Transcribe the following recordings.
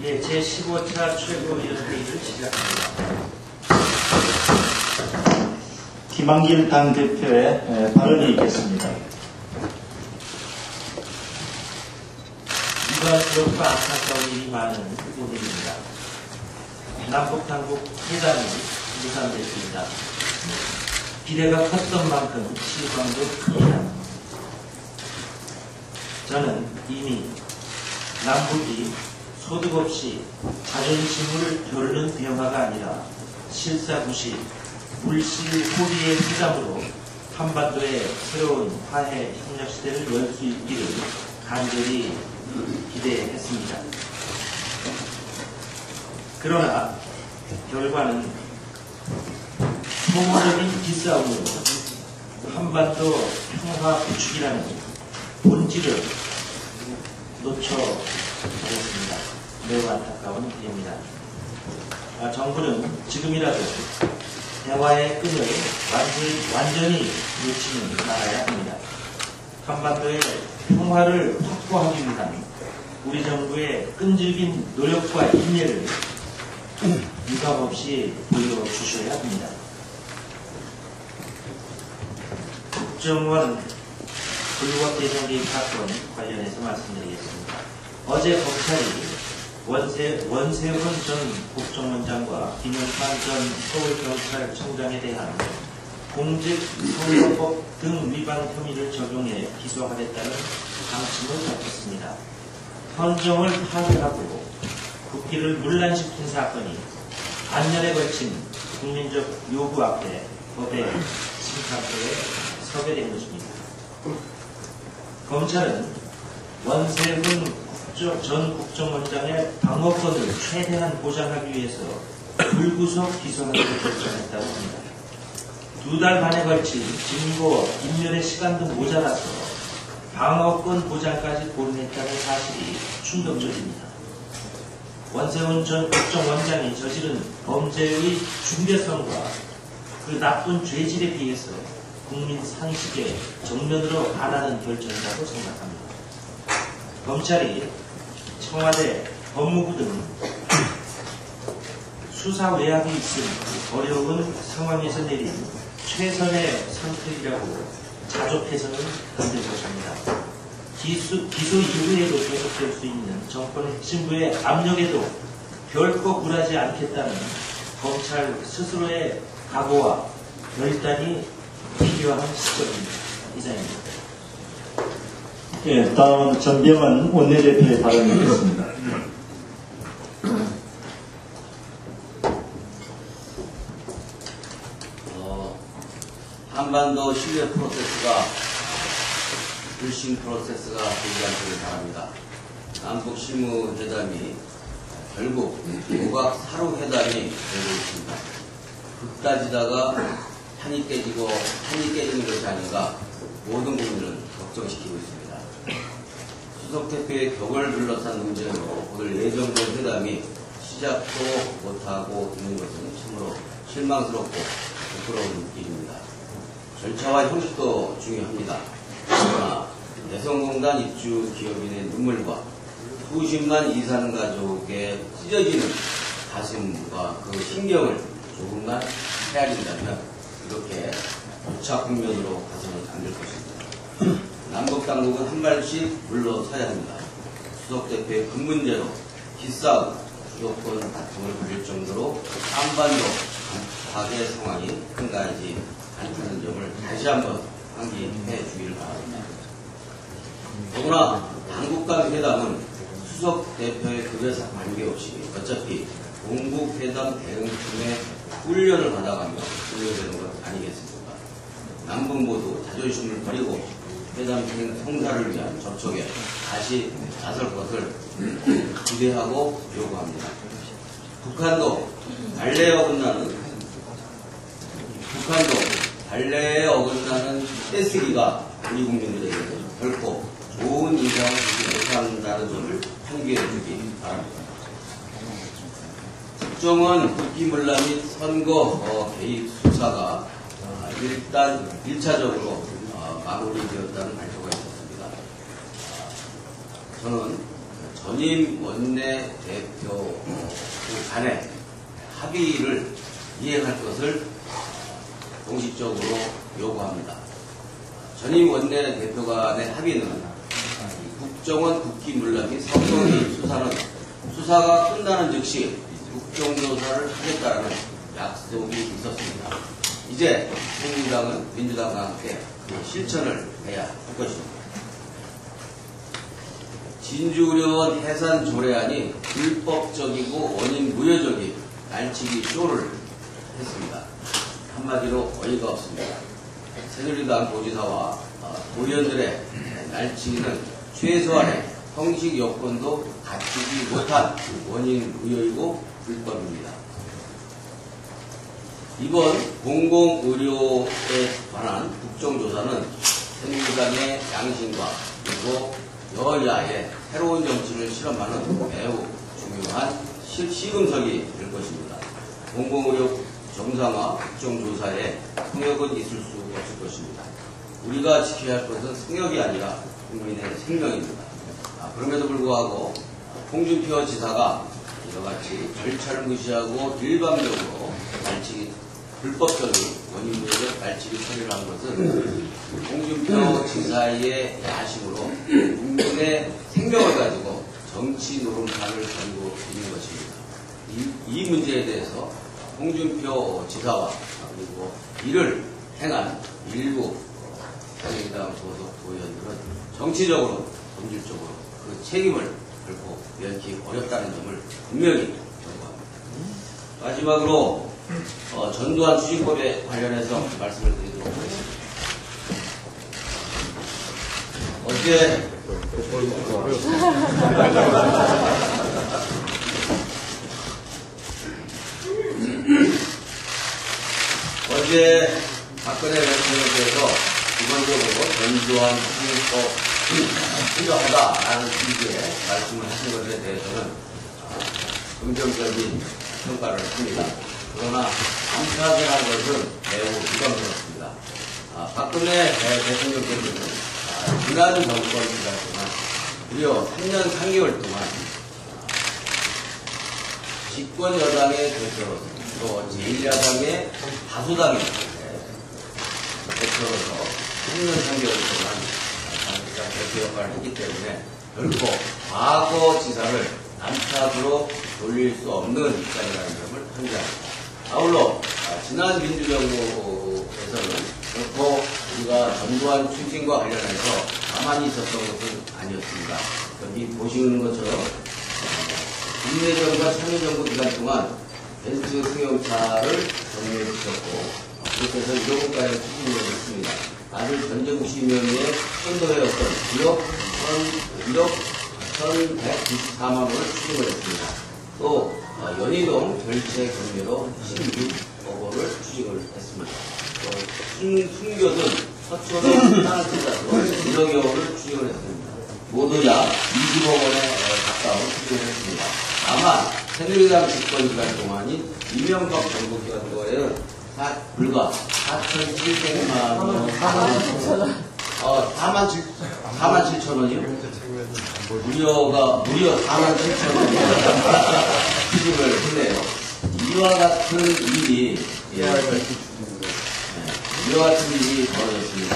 예, 제15차 최고위원회의를 시작합니다. 김한길 당대표의 발언이 있겠습니다. 유감스럽고 안타까운 일이 많은 오늘입니다. 남북당국 회담이 무산됐습니다. 기대가 컸던 만큼 실망도 큽니다. 저는 이미 남북이 소득 없이 자존심을 겨루는 대화가 아니라 실사구시 물실호리의 회담으로 한반도의 새로운 화해 협력 시대를 열 수 있기를 간절히 기대했습니다. 그러나 결과는 소모적인 기싸움으로 한반도 평화 구축이라는 본질을 놓쳐버렸습니다. 매우 안타까운 일입니다. 정부는 지금이라도 대화의 끈을 완전히 놓치는 말아야 합니다. 한반도의 평화를 확보하기 위한 우리 정부의 끈질긴 노력과 인내를 유감없이 보여주셔야 합니다. 국정원 불법 대선 개입 사건 관련해서 말씀드리겠습니다. 어제 검찰이 원세훈 전 국정원장과 김영환 전 서울경찰청장에 대한 공직선거법 등 위반 혐의를 적용해 기소하겠다는 방침을 밝혔습니다. 헌정을 파괴하고 국기를 문란시킨 사건이 반년에 걸친 국민적 요구 앞에 법의 심판대에 서게 된 것입니다. 검찰은 원세훈 전 국정원장의 방어권을 최대한 보장하기 위해서 불구속 기소하기로 결정했다고 합니다. 2달 반에 걸친 증거 인멸의 시간도 모자라서 방어권 보장까지 고려했다는 사실이 충격적입니다. 원세훈 전 국정원장이 저지른 범죄의 중대성과 그 나쁜 죄질에 비해서 국민 상식에 정면으로 반하는 결정이라고 생각합니다. 검찰이 청와대, 법무부 등 수사 외압이 있은 어려운 상황에서 내린 최선의 선택이라고 자족해서는 안 될 것입니다. 기소 이후에도 계속될 수 있는 정권 핵심부의 압력에도 결코 굴하지 않겠다는 검찰 스스로의 각오와 결단이 필요한 시점입니다. 이상입니다. 예, 다음은 전병헌 원내대표의 발언이 있겠습니다. 한반도 신뢰 프로세스가 불신 프로세스가 되지 않기를 바랍니다. 남북 실무회담이 결국 오각 사루 회담이 되고 있습니다. 극따지다가 한이 깨지고 한이 깨지는 것이 아닌가 모든 국민을 걱정시키고 있습니다. 수석 대표의 격을 둘러싼 문제로 오늘 예정된 회담이 시작도 못하고 있는 것은 참으로 실망스럽고 부끄러운 일입니다. 절차와 형식도 중요합니다. 그러나 대성공단 입주 기업인의 눈물과 수십만 이산 가족의 찢어지는 가슴과 그 신경을 조금만 헤아린다면 이렇게 교차 국면으로 가서는 안 될 것입니다. 남북 당국은 한 발씩 물러서야 합니다. 수석 대표의 큰 문제로 기싸움, 주도권 다툼을 벌일 정도로 한반도 파괴 상황이 한가하지 않다는 점을 다시 한번 상기해 주기를 바랍니다. 더구나 당국 간 회담은 수석 대표의 급여사 관계없이 어차피 동북회담 대응팀의 훈련을 받아가며 진행되는 것 아니겠습니까? 남북 모두 자존심을 버리고 회담 성사를 위한 접촉에 다시 나설 것을 기대하고 요구합니다. 북한도 달래에 어긋나는 떼쓰기가 우리 국민들에게 결코 좋은 인상을 주지 못한다는 점을 상기해 주기 바랍니다. 국정원 국기문란 및 선거 개입 수사가 일단 1차적으로 마무리되었다는 발표가 있었습니다. 저는 전임 원내대표 간의 합의를 이행할 것을 공식적으로 요구합니다. 전임 원내대표 간의 합의는 국정원 국기문란 및 선거 개입 수사는 수사가 끝나는 즉시 국정조사를 하겠다라는 약속이 있었습니다. 이제 새누리당은 민주당과 함께 그 실천을 해야 할 것입니다. 진주의료원 해산 조례안이 불법적이고 원인 무효적인 날치기 쇼를 했습니다. 한마디로 어이가 없습니다. 새누리당 도지사와 도의원들의 날치기는 최소한의 형식 여건도 갖추지 못한 원인 무효이고 불법입니다. 이번 공공의료에 관한 국정조사는 새누리당의 양심과 그리고 여야의 새로운 정치를 실험하는 매우 중요한 시금석이 될 것입니다. 공공의료 정상화 국정조사에 성역은 있을 수 없을 것입니다. 우리가 지켜야 할 것은 성역이 아니라 국민의 생명입니다. 그럼에도 불구하고 홍준표 지사가 이와같이 절차를 무시하고 일방적으로 날치기 불법적인 원인무효적 날치기 처리를 한 것은 홍준표 지사의 야심으로 국민의 생명을 가지고 정치 노름판을 걸고 있는 것입니다. 이 문제에 대해서 홍준표 지사와 그리고 이를 행한 일부 새누리당 소속 도의원들은 정치적으로 본질적으로 그 책임을 결코 면치 어렵다는 점을 분명히 경고합니다. 마지막으로 전두환 추징법에 관련해서 말씀을 드리도록 하겠습니다. 어제 박근혜 대통령께서 기본적으로 전두환 추징법 필요하다라는 취지의 말씀을 하신 것에 대해서는 긍정적인 평가를 합니다. 그러나 감사하게 한 것은 매우 부담스럽습니다. 박근혜 대통령께서는 지난 정권 기간 동안 무려 3년 3개월 동안 집권 여당의 대표로서 또 제1야당의 다수당의 대표로서 3년 3개월 동안 대표 역할을 했기 때문에 결코 과거 지사를 남탓으로 돌릴 수 없는 입장이라는 점을 상기합니다. 아울러 지난 민주정부에서는 결코 우리가 전두환 추징과 관련해서 가만히 있었던 것은 아니었습니다. 여기 보시는 것처럼 국내정부와 참여정부 기간 동안 벤츠 승용차를 정리해 주셨고 그렇게 해서 1억원가량 추징을 했습니다. 아들 전정시 명의의 선도회였던 1억 1,194만 원을 추징을 했습니다. 또 연희동 별채 경매로 16억 원을 추징을 했습니다. 또 숨겨둔 서초동 땅을 뜯어서 1억여 원을 추징을 했습니다. 모두 약 20억 원에 가까운 추징을 했습니다. 다만 새누리당 집권 기간 동안인 이명박 정부 기간 동안에는 불과 4,700만 원. 4만 7천 원이요? 무려 4만 7천 원 추징을 했네요. 이와 같은 일이 벌어졌습니다.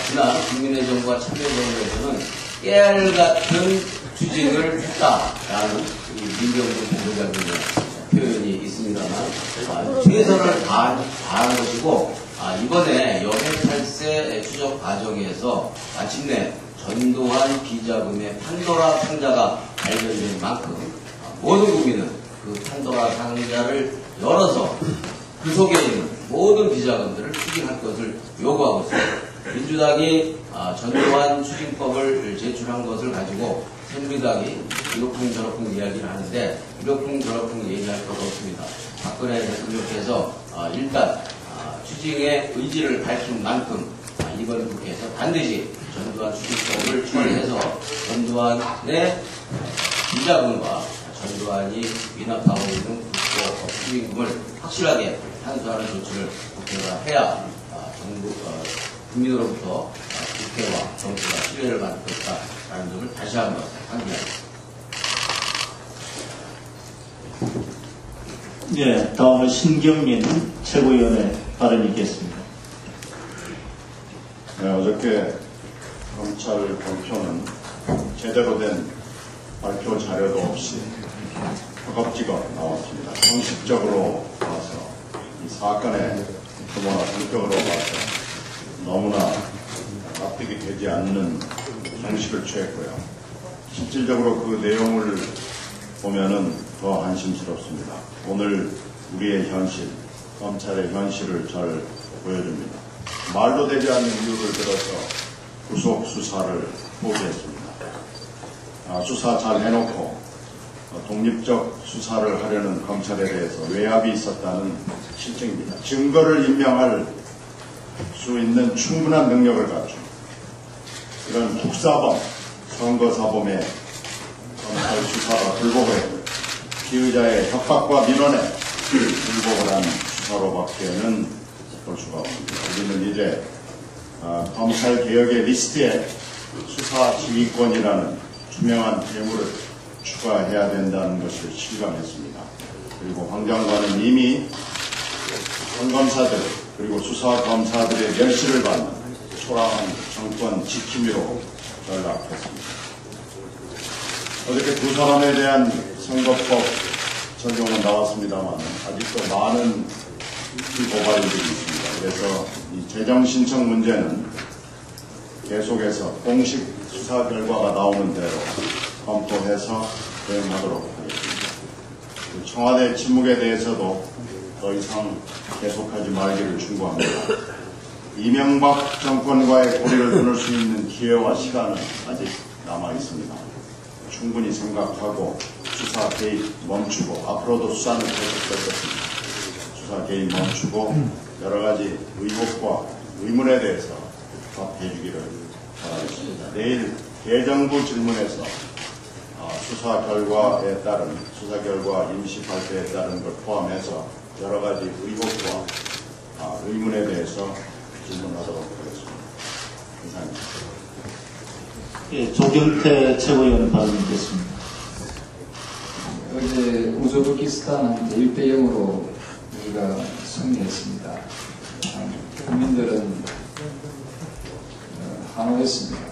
지난 국민의 정부와 참여정부에서는 깨알 같은 추징을 했다라는 민정부 공보장님의 표현이 있습니다만 최선을 다한 것이고 이번에 연회8세 추적 과정에서 마침내 전두환 비자금의 판도라 상자가 발견된 만큼 모든 국민은 그 판도라 상자를 열어서 그 속에 있는 모든 비자금들을 추징할 것을 요구하고 있습니다. 민주당이 전두환 추징법을 제출한 것을 가지고 새누리당이 이러쿵저러쿵 이야기를 하는데 이러쿵저러쿵 얘기할 것 없습니다. 박근혜 대통령께서 일단 추징의 의지를 밝힌 만큼 이번 국회에서 반드시 전두환 추징법을 처리해서 전두환의 비자금과 전두환이 위납하고 있는 국고 수익금을 확실하게 환수하는 조치를 국회가 해야 정부 국민으로부터 국회와 정부가 신뢰를 받을 것이다라는 점을 다시 한번 강조합니다. 예, 다음은 신경민 최고위원의 발언이 있겠습니다. 네, 어저께 검찰 발표는 제대로 된 발표 자료도 없이 허겁지겁 나왔습니다. 형식적으로 봐서 이 사건의 규모나 성격으로 봐서 너무나 납득이 되지 않는 형식을 취했고요. 실질적으로 그 내용을 보면은 더 안심스럽습니다. 오늘 우리의 현실, 검찰의 현실을 잘 보여줍니다. 말도 되지 않는 이유를 들어서 구속 수사를 포기했습니다. 수사 잘 해놓고 독립적 수사를 하려는 검찰에 대해서 외압이 있었다는 실증입니다. 증거를 인멸할 수 있는 충분한 능력을 갖춘 이런 국사범, 선거사범의 검찰 수사가 불복을 했고요. 피의자의 협박과 민원에 불복을 한 수사로밖에는 볼 수가 없습니다. 우리는 이제 검찰개혁의 리스트에 수사 지휘권이라는 투명한 예물을 추가해야 된다는 것을 실감했습니다. 그리고 황 장관은 이미 헌검사들 그리고 수사검사들의 멸시를 받는 초라한 정권 지킴이로 전락했습니다. 어저께 두 사람에 대한 선거법 적용은 나왔습니다만 아직도 많은 고발들이 있습니다. 그래서 이 재정 신청 문제는 계속해서 공식 수사 결과가 나오는 대로 검토해서 대응하도록 하겠습니다. 청와대 침묵에 대해서도 더 이상 계속하지 말기를 충고합니다. 이명박 정권과의 고리를 끊을 수 있는 기회와 시간은 아직 남아 있습니다. 충분히 생각하고 수사 개입 멈추고 앞으로도 수사는 계속될 것입니다. 수사 개입 멈추고 여러 가지 의혹과 의문에 대해서 답해 주기를 바라겠습니다. 내일 대정부 질문에서 수사 결과에 따른 수사 결과 임시 발표에 따른 걸 포함해서 여러 가지 의혹과 의문에 대해서 질문하도록 하겠습니다. 이상입니다. 예, 조경태 최고위원의 발언이 있겠습니다. 어제 우즈베키스탄한테 1대0으로 우리가 승리했습니다. 국민들은 환호했습니다.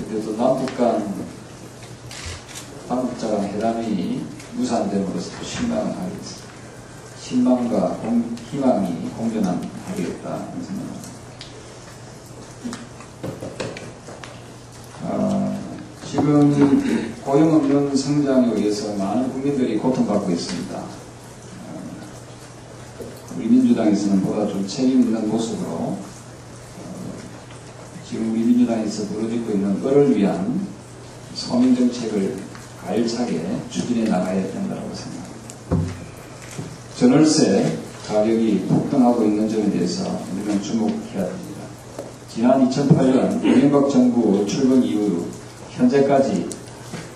그래도 남북 간 당국자간 회담이 무산됨으로써 신망과 희망이 공존하겠다 생각합니다. 지금 고용 없는 성장에 의해서 많은 국민들이 고통받고 있습니다. 우리 민주당에서는 보다 좀 책임 있는 모습으로 지금 우리 민주당에서 벌어지고 있는 을을 위한 서민 정책을 알차게 추진해 나가야 된다고 생각합니다. 전월세 가격이 폭등하고 있는 점에 대해서 우리는 주목해야 됩니다. 지난 2008년 이명박 정부 출범 이후 현재까지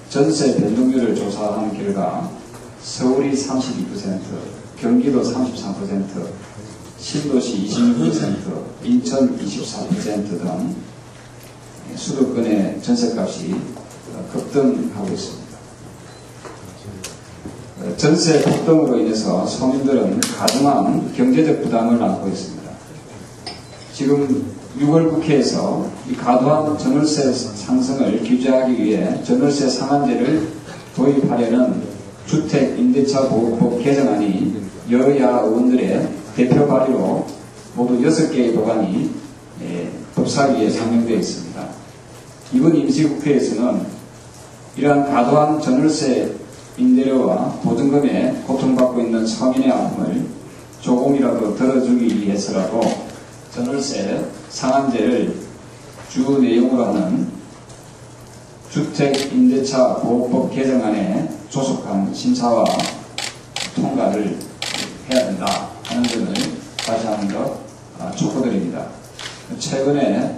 전세 변동률을 조사한 결과 서울이 32%, 경기도 33%, 신도시 26%, 인천 24% 등 수도권의 전세값이 급등하고 있습니다. 전세 폭등으로 인해서 서민들은 가중한 경제적 부담을 안고 있습니다. 지금 6월 국회에서 이 과도한 전월세 상승을 규제하기 위해 전월세 상한제를 도입하려는 주택임대차보호법 개정안이 여야 의원들의 대표 발의로 모두 6개의 법안이 법사위에 상정되어 있습니다. 이번 임시국회에서는 이러한 과도한 전월세 임대료와 보증금에 고통받고 있는 서민의 아픔을 조금이라도 덜어주기 위해서라도 전월세 상한제를 주 내용으로 하는 주택임대차보호법 개정안에 조속한 심사와 통과를 해야 된다 하는 점을 다시 한 번 더 촉구드립니다. 최근에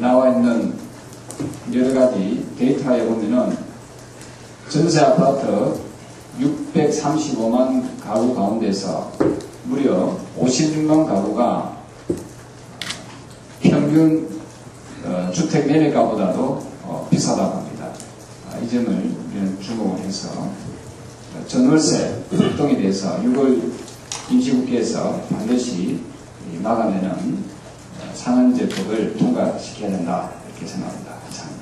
나와 있는 여러 가지 데이터에 보면은 전세 아파트 635만 가구 가운데서 무려 56만 가구가 평균 주택 매매가보다도 비싸다고 합니다. 이 점을 우리는 주목을 해서 전월세 폭등에 대해서 6월 임시국회에서 반드시 막아내는 상한제법을 통과시켜야 된다 이렇게 생각합니다. 감사합니다.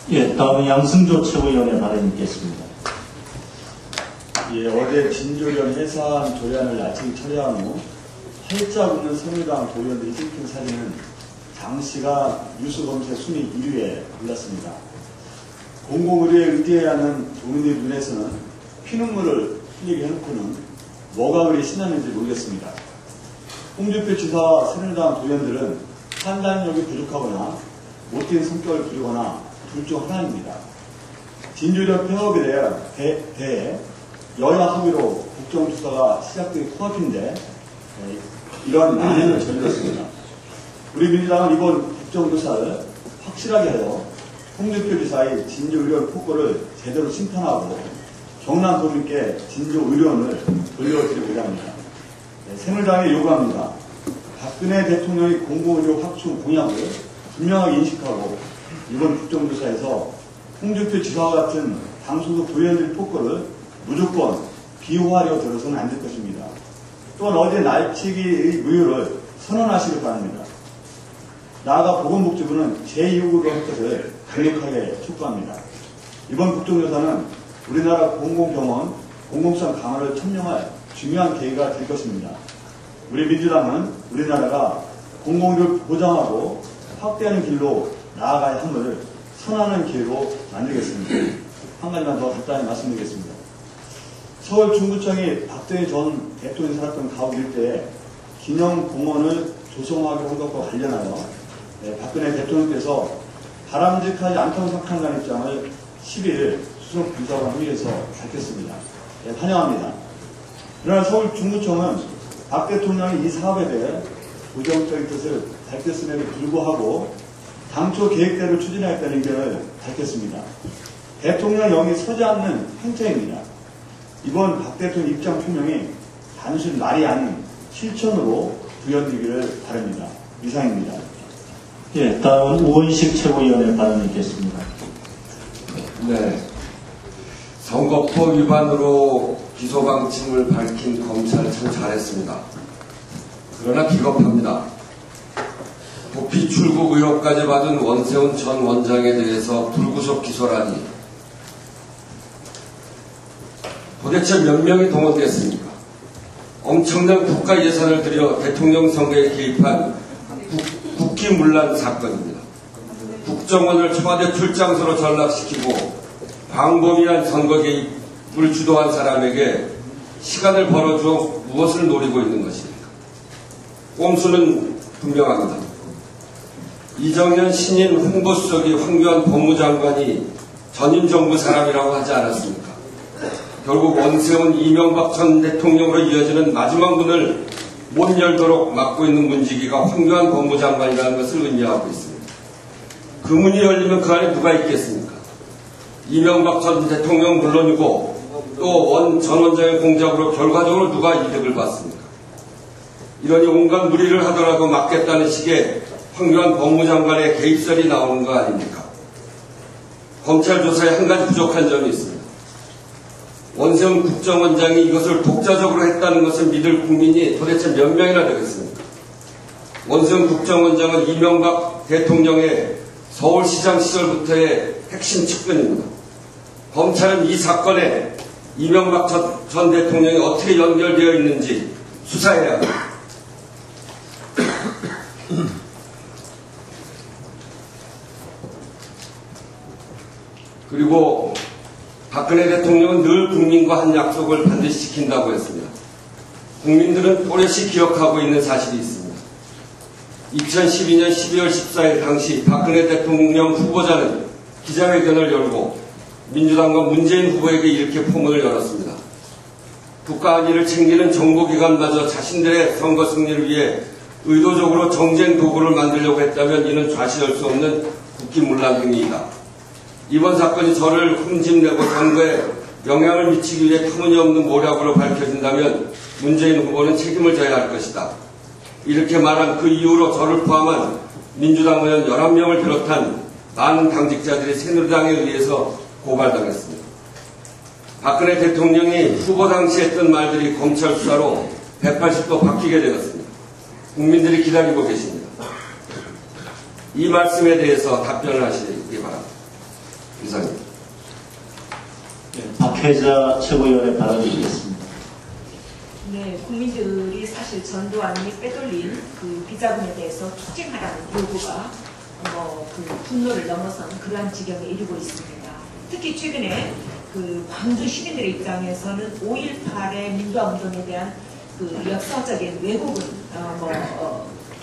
예, 다음은 양승조 최고위원의 발언이 있겠습니다. 예, 어제 진조련 해산 조례안을 야채기 처리한 후 활짝 웃는 새누리당 도의원들이 찍힌 사진은 당시가 뉴스 검색 순위 1위에 올랐습니다. 공공의료에 의지해야 하는 국민의 눈에서는 피눈물을 흘리게 해놓고는 뭐가 그리 신났는지 모르겠습니다. 홍준표 지사와 새누리당 도의원들은 판단력이 부족하거나 못된 성격을 부리거나 둘 중 하나입니다. 진조련 폐업에 대해 여야 합의로 국정조사가 시작되기 코앞인데 이러한 난행을 저질렀습니다. 우리 민주당은 이번 국정조사를 확실하게 하여 홍준표 지사의 진조의료원 폭거를 제대로 심판하고 경남 도민께 진조의료원을 돌려드리고자 합니다. 새누리당에 요구합니다. 박근혜 대통령의 공공의료 확충 공약을 분명하게 인식하고 이번 국정조사에서 홍준표 지사와 같은 당소속 도의원들의 폭거를 무조건 비호하려 들어서는 안 될 것입니다. 또한 어제 날치기의 무효를 선언하시길 바랍니다. 나아가 보건복지부는 제2호로 할 것을 강력하게 촉구합니다. 이번 국정조사는 우리나라 공공병원, 공공성 강화를 첨령할 중요한 계기가 될 것입니다. 우리 민주당은 우리나라가 공공의료를 보장하고 확대하는 길로 나아가야 함을 선언하는 기회로 만들겠습니다. 한 가지만 더 간단히 말씀드리겠습니다. 서울 중구청이 박정희 전 대통령이 살았던 가옥 일대에 기념공원을 조성하기로 한 것과 관련하여 박근혜 대통령께서 바람직하지 않다고 생각한다는 입장을 10일 수석 비서관 회의에서 밝혔습니다. 환영합니다. 그러나 서울 중구청은 박 대통령이 이 사업에 대해 부정적인 뜻을 밝혔음에도 불구하고 당초 계획대로 추진하겠다는 의견을 밝혔습니다. 대통령 영이 서지 않는 행태입니다. 이번 박 대통령 입장 표명이 단순 말이 아닌 실천으로 구현되기를 바랍니다. 이상입니다. 예, 다음은 우원식 최고위원의 발언이 있겠습니다. 네. 선거법 위반으로 기소방침을 밝힌 검찰 참 잘했습니다. 그러나 비겁합니다. 도피 출국 의혹까지 받은 원세훈 전 원장에 대해서 불구속 기소라니 도대체 몇 명이 동원됐습니까? 엄청난 국가 예산을 들여 대통령 선거에 개입한 국기문란 사건입니다. 국정원을 청와대 출장소로 전락시키고 광범위한 선거 개입을 주도한 사람에게 시간을 벌어주어 무엇을 노리고 있는 것입니까? 꼼수는 분명합니다. 이정현 신인 홍보수석이 황교안 법무장관이 전임 정부 사람이라고 하지 않았습니까? 결국 원세훈 이명박 전 대통령으로 이어지는 마지막 문을 못 열도록 막고 있는 문지기가 황교안 법무장관이라는 것을 의미하고 있습니다. 그 문이 열리면 그 안에 누가 있겠습니까? 이명박 전 대통령 물론이고 또 원 전 원장의 공작으로 결과적으로 누가 이득을 봤습니까? 이러니 온갖 무리를 하더라도 막겠다는 식의 황교안 법무장관의 개입설이 나오는 거 아닙니까? 검찰 조사에 한 가지 부족한 점이 있습니다. 원세훈 국정원장이 이것을 독자적으로 했다는 것을 믿을 국민이 도대체 몇 명이나 되겠습니까? 원세훈 국정원장은 이명박 대통령의 서울시장 시절부터의 핵심 측근입니다. 검찰은 이 사건에 이명박 전 대통령이 어떻게 연결되어 있는지 수사해야 합니다. 그리고 박근혜 대통령은 늘 국민과 한 약속을 반드시 지킨다고 했습니다. 국민들은 또렷이 기억하고 있는 사실이 있습니다. 2012년 12월 14일 당시 박근혜 대통령 후보자는 기자회견을 열고 민주당과 문재인 후보에게 이렇게 포문을 열었습니다. 국가 안위를 챙기는 정보기관마저 자신들의 선거 승리를 위해 의도적으로 정쟁 도구를 만들려고 했다면 이는 좌시할 수 없는 국기문란 행위이다. 이번 사건이 저를 흠집내고 선거에 영향을 미치기 위해 터무니없는 모략으로 밝혀진다면 문재인 후보는 책임을 져야 할 것이다. 이렇게 말한 그 이후로 저를 포함한 민주당 의원 11명을 비롯한 많은 당직자들이 새누리당에 의해서 고발당했습니다. 박근혜 대통령이 후보 당시 했던 말들이 검찰 수사로 180도 바뀌게 되었습니다. 국민들이 기다리고 계십니다. 이 말씀에 대해서 답변을 하시기 바랍니다. 이상입니다. 박혜자 최고위원의 발언이 있겠습니다. 네, 국민들이 사실 전두환이 빼돌린 그 비자금에 대해서 투쟁하라는 요구가 그 분노를 넘어선 그러한 지경에 이르고 있습니다. 특히 최근에 그 광주 시민들의 입장에서는 5.18의 민주화운동에 대한 그 역사적인 왜곡은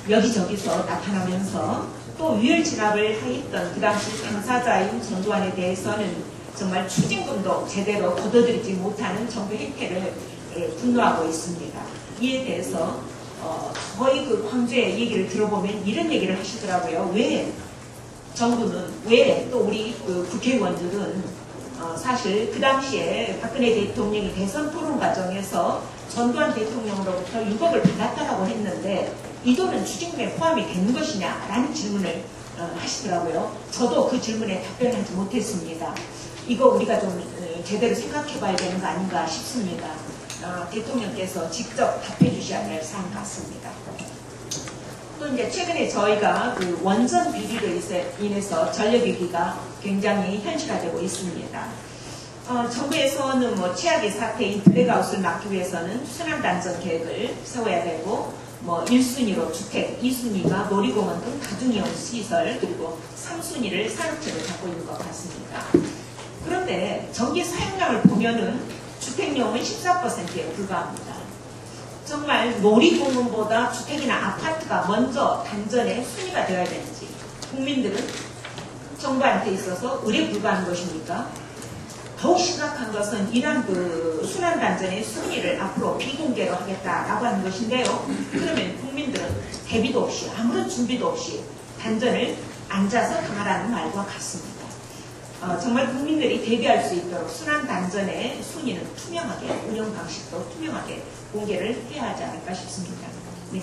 여기저기서 나타나면서 또 유혈 진압을 하였던 그 당시 당사자인 전두환에 대해서는 정말 추징금도 제대로 거둬들이지 못하는 정부 행태를 분노하고 있습니다. 이에 대해서 거의 그 광주의 얘기를 들어보면 이런 얘기를 하시더라고요. 왜 정부는, 왜 또 우리 그 국회의원들은 사실 그 당시에 박근혜 대통령이 대선 토론 과정에서 전두환 대통령으로부터 6억을 받았다라고 했는데 이 돈은 추징금에 포함이 되는 것이냐라는 질문을 하시더라고요. 저도 그 질문에 답변하지 못했습니다. 이거 우리가 좀 제대로 생각해 봐야 되는 거 아닌가 싶습니다. 대통령께서 직접 답해 주셔야 될 사안 같습니다. 또 이제 최근에 저희가 그 원전 비리로 인해서 전력위기가 굉장히 현실화되고 있습니다. 정부에서는 뭐 최악의 사태인 블랙아웃을 막기 위해서는 순환단전 계획을 세워야 되고 1순위로 주택, 2순위가 놀이공원 등 다중이용 시설, 그리고 3순위를 산업체를 갖고 있는 것 같습니다. 그런데 전기 사용량을 보면은 주택용은 14%에 불과합니다. 정말 놀이공원보다 주택이나 아파트가 먼저 단전에 순위가 되어야 되는지 국민들은 정부한테 있어서 의뢰 불가한 것입니까? 더욱 심각한 것은 이러한 그 순환단전의 순위를 앞으로 비공개로 하겠다라고 하는 것인데요. 그러면 국민들은 대비도 없이 아무런 준비도 없이 단전을 앉아서 당하라는 말과 같습니다. 정말 국민들이 대비할 수 있도록 순환단전의 순위는 투명하게, 운영 방식도 투명하게 공개를 해야 하지 않을까 싶습니다. 네.